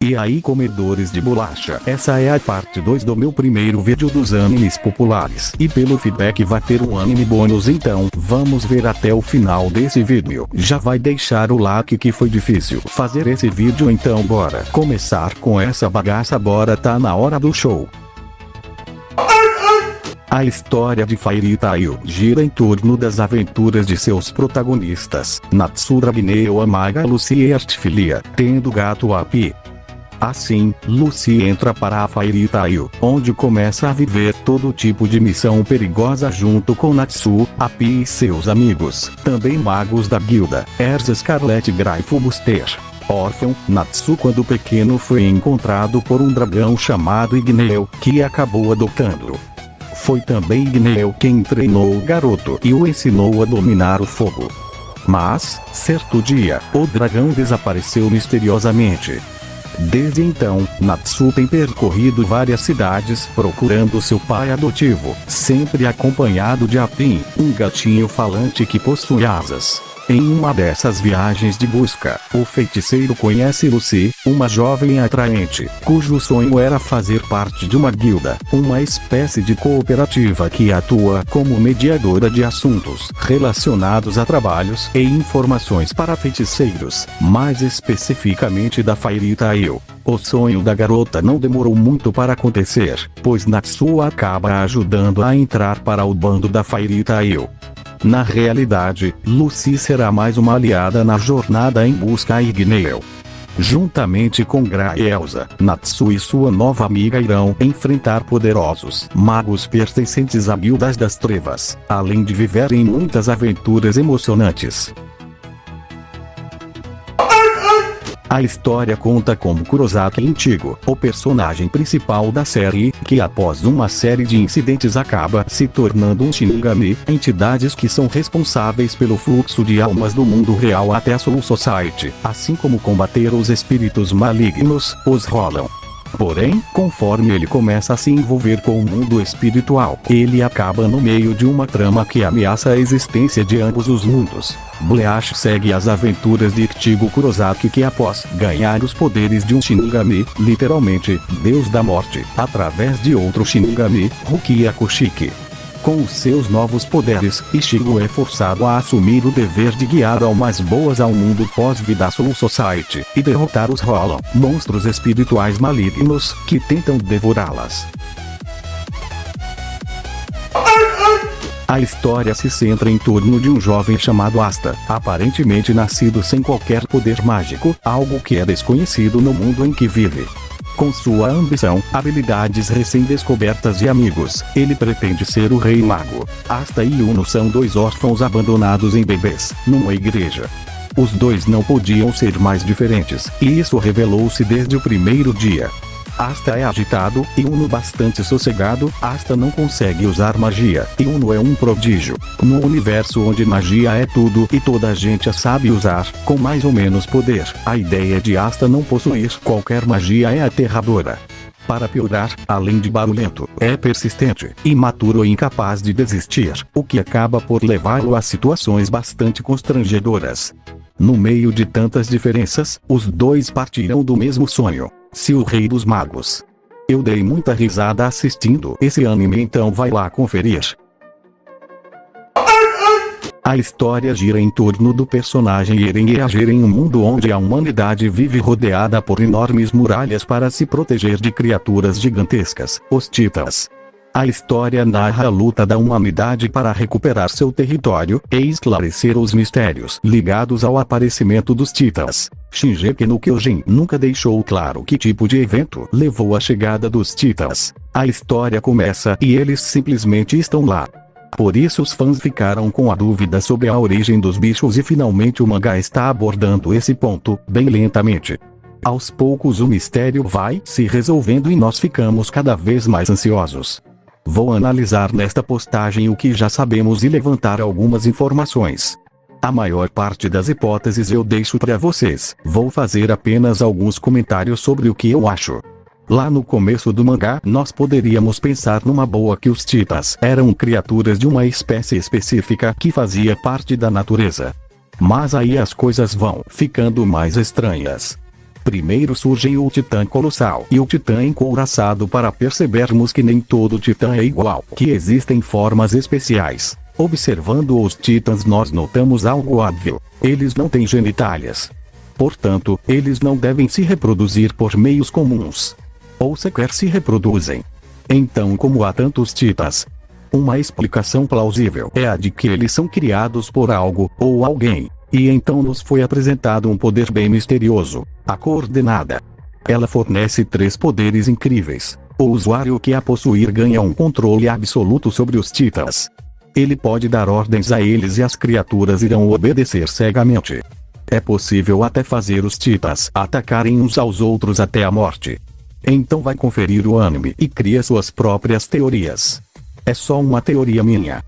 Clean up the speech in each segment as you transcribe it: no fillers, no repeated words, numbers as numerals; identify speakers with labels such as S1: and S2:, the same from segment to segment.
S1: E aí, comedores de bolacha, essa é a parte 2 do meu primeiro vídeo dos animes populares. E pelo feedback vai ter um anime bônus, então vamos ver até o final desse vídeo. Já vai deixar o like que foi difícil fazer esse vídeo, então bora começar com essa bagaça, bora, tá na hora do show. A história de Fairy Tail gira em torno das aventuras de seus protagonistas, Natsura Gineo Amaga Lucy e Artfilia, tendo gato Api. Assim, Lucy entra para a Fairy Tail, onde começa a viver todo tipo de missão perigosa junto com Natsu, Api e seus amigos, também magos da guilda, Erza Scarlet Grifo Buster. Órfão, Natsu quando pequeno foi encontrado por um dragão chamado Igneo, que acabou adotando. Foi também Igneo quem treinou o garoto e o ensinou a dominar o fogo. Mas, certo dia, o dragão desapareceu misteriosamente. Desde então, Natsu tem percorrido várias cidades procurando seu pai adotivo, sempre acompanhado de Apin, um gatinho falante que possui asas. Em uma dessas viagens de busca, o feiticeiro conhece Lucy, uma jovem atraente, cujo sonho era fazer parte de uma guilda, uma espécie de cooperativa que atua como mediadora de assuntos relacionados a trabalhos e informações para feiticeiros, mais especificamente da Fairy Tail. O sonho da garota não demorou muito para acontecer, pois Natsu acaba ajudando a entrar para o bando da Fairy Tail. Na realidade, Lucy será mais uma aliada na jornada em busca a Igneo. Juntamente com Gra e Elsa, Natsu e sua nova amiga irão enfrentar poderosos magos pertencentes a guildas das trevas, além de viverem muitas aventuras emocionantes. A história conta como Kurosaki Ichigo, o personagem principal da série, que após uma série de incidentes acaba se tornando um Shinigami, entidades que são responsáveis pelo fluxo de almas do mundo real até a Soul Society, assim como combater os espíritos malignos, os rolam. Porém, conforme ele começa a se envolver com o mundo espiritual, ele acaba no meio de uma trama que ameaça a existência de ambos os mundos. Bleach segue as aventuras de Ichigo Kurosaki, que após ganhar os poderes de um Shinigami, literalmente, Deus da Morte, através de outro Shinigami, Rukia Koshiki. Com os seus novos poderes, Ichigo é forçado a assumir o dever de guiar almas boas ao mundo pós-vida Soul Society, e derrotar os Rollon, monstros espirituais malignos, que tentam devorá-las. A história se centra em torno de um jovem chamado Asta, aparentemente nascido sem qualquer poder mágico, algo que é desconhecido no mundo em que vive. Com sua ambição, habilidades recém-descobertas e amigos, ele pretende ser o Rei Mago. Asta e Yuno são dois órfãos abandonados em bebês, numa igreja. Os dois não podiam ser mais diferentes, e isso revelou-se desde o primeiro dia. Asta é agitado, e Yuno bastante sossegado. Asta não consegue usar magia, e Yuno é um prodígio. No universo onde magia é tudo e toda a gente a sabe usar, com mais ou menos poder, a ideia de Asta não possuir qualquer magia é aterradora. Para piorar, além de barulhento, é persistente, imaturo e incapaz de desistir, o que acaba por levá-lo a situações bastante constrangedoras. No meio de tantas diferenças, os dois partirão do mesmo sonho: ser o Rei dos Magos. Eu dei muita risada assistindo esse anime, então vai lá conferir. A história gira em torno do personagem Eren e agir em um mundo onde a humanidade vive rodeada por enormes muralhas para se proteger de criaturas gigantescas, os Titãs. A história narra a luta da humanidade para recuperar seu território e esclarecer os mistérios ligados ao aparecimento dos Titãs. Shingeki no Kyojin nunca deixou claro que tipo de evento levou à chegada dos Titãs. A história começa e eles simplesmente estão lá. Por isso os fãs ficaram com a dúvida sobre a origem dos bichos, e finalmente o mangá está abordando esse ponto, bem lentamente. Aos poucos o mistério vai se resolvendo e nós ficamos cada vez mais ansiosos. Vou analisar nesta postagem o que já sabemos e levantar algumas informações. A maior parte das hipóteses eu deixo para vocês, vou fazer apenas alguns comentários sobre o que eu acho. Lá no começo do mangá, nós poderíamos pensar numa boa que os Titãs eram criaturas de uma espécie específica que fazia parte da natureza. Mas aí as coisas vão ficando mais estranhas. Primeiro surge o Titã Colossal e o Titã Encouraçado para percebermos que nem todo Titã é igual, que existem formas especiais. Observando os titãs nós notamos algo óbvio. Eles não têm genitálias. Portanto, eles não devem se reproduzir por meios comuns. Ou sequer se reproduzem. Então, como há tantos titãs? Uma explicação plausível é a de que eles são criados por algo, ou alguém. E então nos foi apresentado um poder bem misterioso, a Coordenada. Ela fornece 3 poderes incríveis. O usuário que a possuir ganha um controle absoluto sobre os titãs. Ele pode dar ordens a eles e as criaturas irão obedecer cegamente. É possível até fazer os titãs atacarem uns aos outros até a morte. Então vai conferir o anime e cria suas próprias teorias. É só uma teoria minha.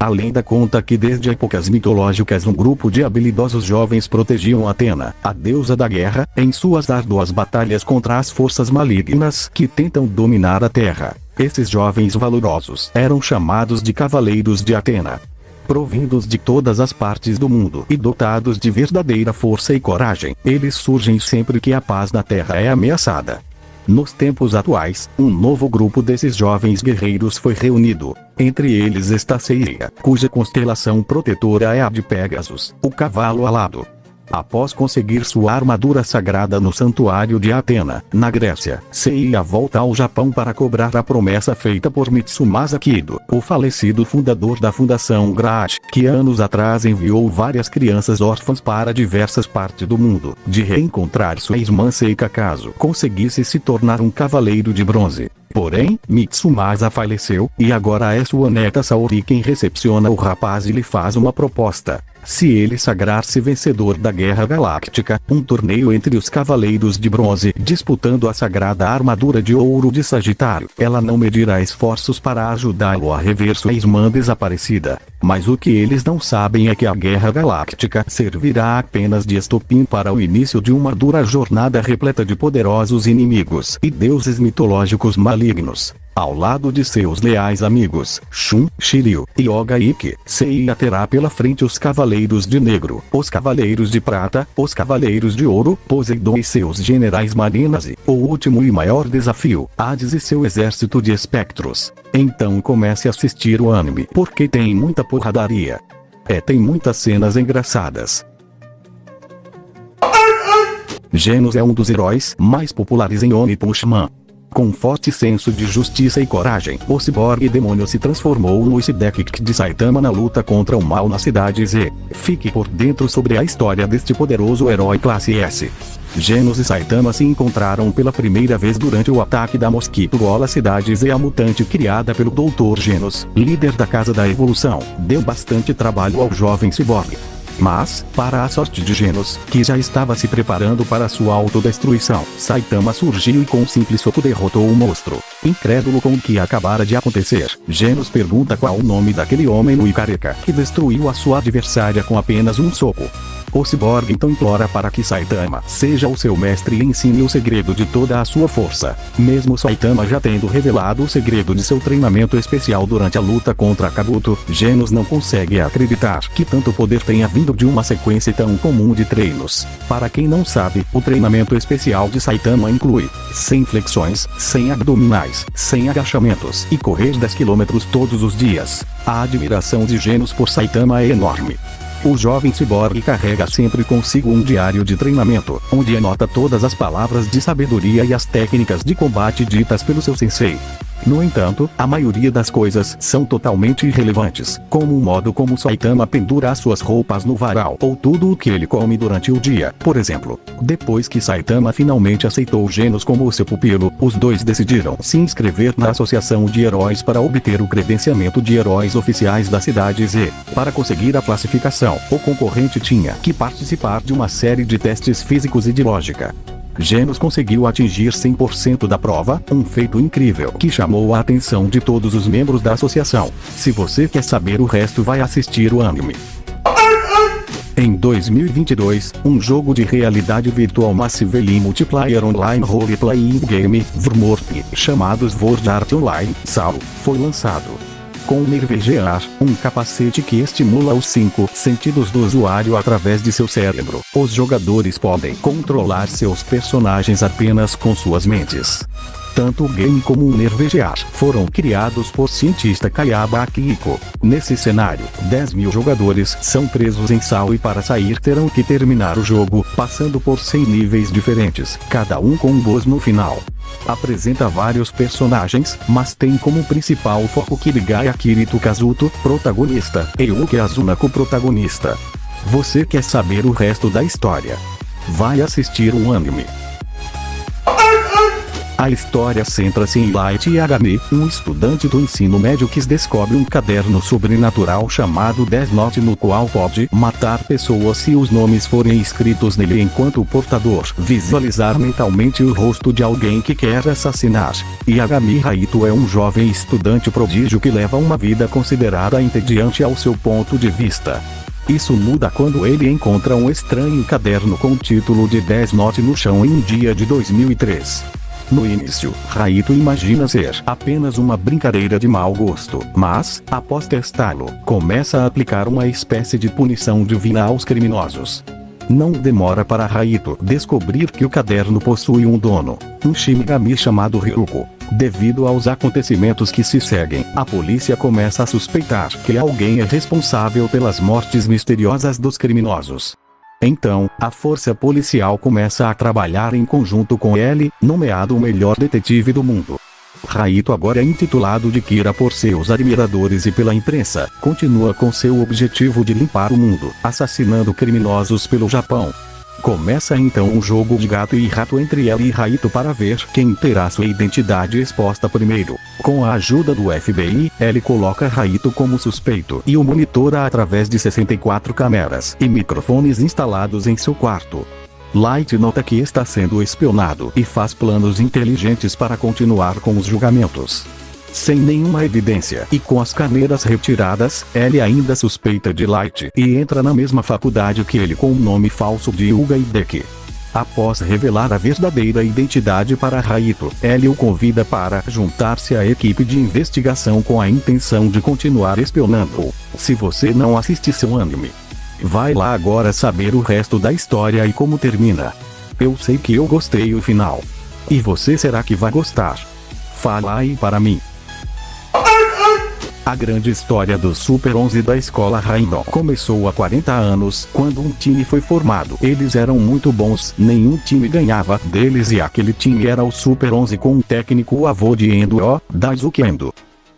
S1: A lenda conta que desde épocas mitológicas um grupo de habilidosos jovens protegiam Atena, a deusa da guerra, em suas árduas batalhas contra as forças malignas que tentam dominar a Terra. Esses jovens valorosos eram chamados de Cavaleiros de Atena. Provindos de todas as partes do mundo e dotados de verdadeira força e coragem, eles surgem sempre que a paz na Terra é ameaçada. Nos tempos atuais, um novo grupo desses jovens guerreiros foi reunido. Entre eles está Seiya, cuja constelação protetora é a de Pégasus, o cavalo alado. Após conseguir sua armadura sagrada no santuário de Atena, na Grécia, Seiya volta ao Japão para cobrar a promessa feita por Mitsumasa Kido, o falecido fundador da Fundação Graat, que anos atrás enviou várias crianças órfãs para diversas partes do mundo, de reencontrar sua irmã Seika caso conseguisse se tornar um cavaleiro de bronze. Porém, Mitsumasa faleceu, e agora é sua neta Saori quem recepciona o rapaz e lhe faz uma proposta. Se ele sagrar-se vencedor da Guerra Galáctica, um torneio entre os Cavaleiros de Bronze, disputando a sagrada armadura de ouro de Sagitário, ela não medirá esforços para ajudá-lo a rever sua irmã desaparecida. Mas o que eles não sabem é que a Guerra Galáctica servirá apenas de estopim para o início de uma dura jornada repleta de poderosos inimigos e deuses mitológicos malignos. Ao lado de seus leais amigos, Shun, Shiryu e Oga Ikki, Seiya terá pela frente os Cavaleiros de Negro, os Cavaleiros de Prata, os Cavaleiros de Ouro, Poseidon e seus generais marinas e, o último e maior desafio, Hades e seu exército de espectros. Então comece a assistir o anime, porque tem muita porradaria. Tem muitas cenas engraçadas. Genos é um dos heróis mais populares em One Punch Man. Com forte senso de justiça e coragem, o ciborgue demônio se transformou no Sidekick de Saitama na luta contra o mal na cidade Z. Fique por dentro sobre a história deste poderoso herói classe S. Genos e Saitama se encontraram pela primeira vez durante o ataque da Mosquito Gola Cidade Z. A mutante criada pelo Dr. Genos, líder da Casa da Evolução, deu bastante trabalho ao jovem ciborgue. Mas, para a sorte de Genos, que já estava se preparando para sua autodestruição, Saitama surgiu e com um simples soco derrotou o monstro. Incrédulo com o que acabara de acontecer, Genos pergunta qual o nome daquele homem nu e careca que destruiu a sua adversária com apenas um soco. O ciborgue então implora para que Saitama seja o seu mestre e ensine o segredo de toda a sua força. Mesmo Saitama já tendo revelado o segredo de seu treinamento especial durante a luta contra Kabuto, Genos não consegue acreditar que tanto poder tenha vindo de uma sequência tão comum de treinos. Para quem não sabe, o treinamento especial de Saitama inclui 100 flexões, 100 abdominais, 100 agachamentos e correr 10 km todos os dias. A admiração de Genos por Saitama é enorme. O jovem ciborgue carrega sempre consigo um diário de treinamento, onde anota todas as palavras de sabedoria e as técnicas de combate ditas pelo seu sensei. No entanto, a maioria das coisas são totalmente irrelevantes, como o modo como Saitama pendura as suas roupas no varal ou tudo o que ele come durante o dia. Por exemplo, depois que Saitama finalmente aceitou Genos como seu pupilo, os dois decidiram se inscrever na Associação de Heróis para obter o credenciamento de heróis oficiais da Cidade Z. Para conseguir a classificação, o concorrente tinha que participar de uma série de testes físicos e de lógica. Genos conseguiu atingir 100% da prova, um feito incrível que chamou a atenção de todos os membros da associação. Se você quer saber o resto, vai assistir o anime. Em 2022, um jogo de realidade virtual Massively Multiplayer Online Role-Playing Game, VRMORP, chamado Sword Art Online, SAO, foi lançado. com o Nervegear, um capacete que estimula os 5 sentidos do usuário através de seu cérebro. Os jogadores podem controlar seus personagens apenas com suas mentes. Tanto o game como o Nervegear foram criados por cientista Kayaba Akihiko. Nesse cenário, 10.000 jogadores são presos em sala e para sair terão que terminar o jogo, passando por 100 níveis diferentes, cada um com um boss no final. Apresenta vários personagens, mas tem como principal foco Kirigaya Kirito Kazuto, protagonista, e Yuki Azunako, protagonista. Você quer saber o resto da história? Vai assistir o anime. A história centra-se em Light Yagami, um estudante do ensino médio que descobre um caderno sobrenatural chamado Death Note, no qual pode matar pessoas se os nomes forem escritos nele enquanto o portador visualizar mentalmente o rosto de alguém que quer assassinar. Yagami Raito é um jovem estudante prodígio que leva uma vida considerada entediante ao seu ponto de vista. Isso muda quando ele encontra um estranho caderno com o título de Death Note no chão em um dia de 2003. No início, Raito imagina ser apenas uma brincadeira de mau gosto, mas, após testá-lo, começa a aplicar uma espécie de punição divina aos criminosos. Não demora para Raito descobrir que o caderno possui um dono, um Shinigami chamado Ryuko. Devido aos acontecimentos que se seguem, a polícia começa a suspeitar que alguém é responsável pelas mortes misteriosas dos criminosos. Então, a força policial começa a trabalhar em conjunto com ele, nomeado o melhor detetive do mundo. Raito, agora é intitulado de Kira por seus admiradores e pela imprensa, continua com seu objetivo de limpar o mundo, assassinando criminosos pelo Japão. Começa então um jogo de gato e rato entre ele e Raito para ver quem terá sua identidade exposta primeiro. Com a ajuda do FBI, ele coloca Raito como suspeito e o monitora através de 64 câmeras e microfones instalados em seu quarto. Light nota que está sendo espionado e faz planos inteligentes para continuar com os julgamentos. Sem nenhuma evidência e com as câmeras retiradas, ele ainda suspeita de Light e entra na mesma faculdade que ele com o nome falso de Yuga Hideki. Após revelar a verdadeira identidade para Raito, ele o convida para juntar-se à equipe de investigação com a intenção de continuar espionando-o. Se você não assiste seu anime, vai lá agora saber o resto da história e como termina. Eu sei que eu gostei do final. E você, será que vai gostar? Fala aí para mim. A grande história do Super 11 da escola Raidon começou há 40 anos, quando um time foi formado. Eles eram muito bons, nenhum time ganhava deles e aquele time era o Super 11 com o técnico avô de Endo, Daisuke Endo.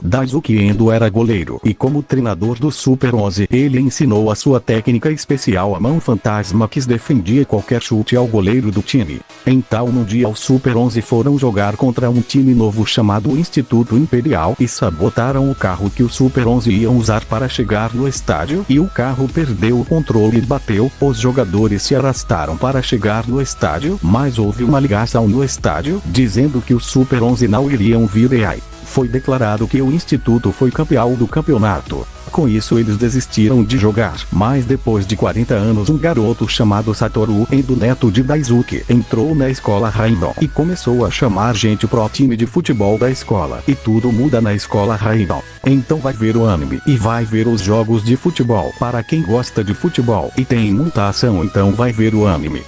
S1: Daisuke Endo era goleiro e como treinador do Super 11 ele ensinou a sua técnica especial, a mão fantasma, que defendia qualquer chute ao goleiro do time. Então num dia os Super 11 foram jogar contra um time novo chamado Instituto Imperial e sabotaram o carro que o Super 11 iam usar para chegar no estádio e o carro perdeu o controle e bateu. Os jogadores se arrastaram para chegar no estádio, mas houve uma ligação no estádio dizendo que os Super 11 não iriam vir e aí foi declarado que o Instituto foi campeão do campeonato. Com isso eles desistiram de jogar. Mas depois de 40 anos um garoto chamado Satoru Endo, neto de Daisuke, entrou na escola Raidon e começou a chamar gente pro time de futebol da escola. E tudo muda na escola Raidon. Então vai ver o anime e vai ver os jogos de futebol. Para quem gosta de futebol e tem muita ação, então vai ver o anime.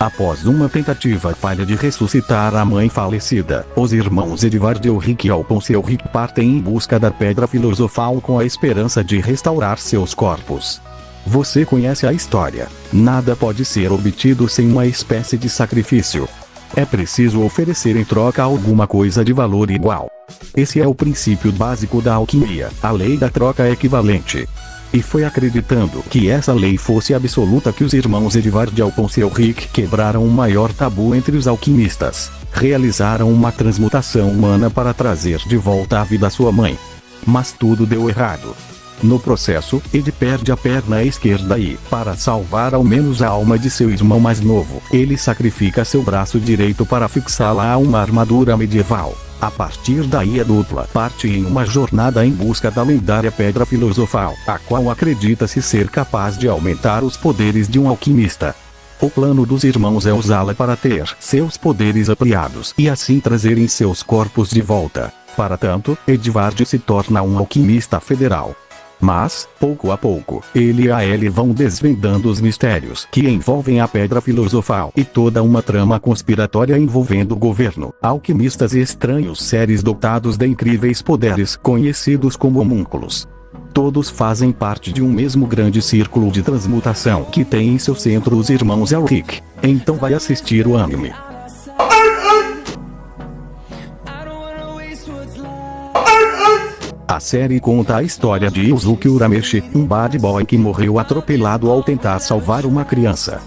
S1: Após uma tentativa falha de ressuscitar a mãe falecida, os irmãos Edward e Ulrich Alphonse partem em busca da Pedra Filosofal com a esperança de restaurar seus corpos. Você conhece a história. Nada pode ser obtido sem uma espécie de sacrifício. É preciso oferecer em troca alguma coisa de valor igual. Esse é o princípio básico da alquimia, a lei da troca equivalente. E foi acreditando que essa lei fosse absoluta que os irmãos Edward e Alphonse e Ulrich quebraram o maior tabu entre os alquimistas. Realizaram uma transmutação humana para trazer de volta à vida sua mãe. Mas tudo deu errado. No processo, Ed perde a perna esquerda e, para salvar ao menos a alma de seu irmão mais novo, ele sacrifica seu braço direito para fixá-la a uma armadura medieval. A partir daí a dupla parte em uma jornada em busca da lendária Pedra Filosofal, a qual acredita-se ser capaz de aumentar os poderes de um alquimista. O plano dos irmãos é usá-la para ter seus poderes ampliados e assim trazerem seus corpos de volta. Para tanto, Edward se torna um alquimista federal. Mas, pouco a pouco, ele e a Ellie vão desvendando os mistérios que envolvem a Pedra Filosofal e toda uma trama conspiratória envolvendo o governo, alquimistas e estranhos seres dotados de incríveis poderes conhecidos como homúnculos. Todos fazem parte de um mesmo grande círculo de transmutação que tem em seu centro os irmãos Elric. Então vai assistir o anime. A série conta a história de Yuzuki Urameshi, um bad boy que morreu atropelado ao tentar salvar uma criança.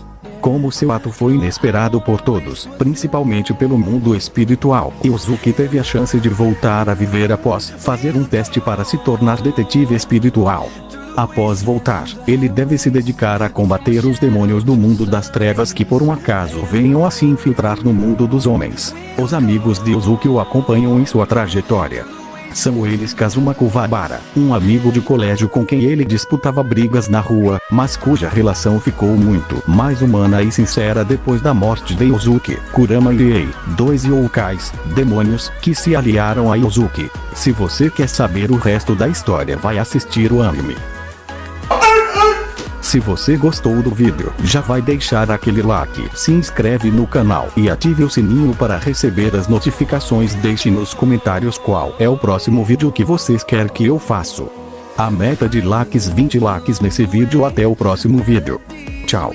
S1: Como seu ato foi inesperado por todos, principalmente pelo mundo espiritual, Yuzuki teve a chance de voltar a viver após fazer um teste para se tornar detetive espiritual. Após voltar, ele deve se dedicar a combater os demônios do mundo das trevas que por um acaso venham a se infiltrar no mundo dos homens. Os amigos de Yuzuki o acompanham em sua trajetória. São eles Kazuma Kuwabara, um amigo de colégio com quem ele disputava brigas na rua, mas cuja relação ficou muito mais humana e sincera depois da morte de Yuzuki. Kurama e Ei, dois yokais, demônios, que se aliaram a Yuzuki. Se você quer saber o resto da história, vai assistir o anime. Se você gostou do vídeo, já vai deixar aquele like, se inscreve no canal e ative o sininho para receber as notificações. Deixe nos comentários qual é o próximo vídeo que vocês querem que eu faça. A meta de likes 20 likes nesse vídeo. Até o próximo vídeo. Tchau.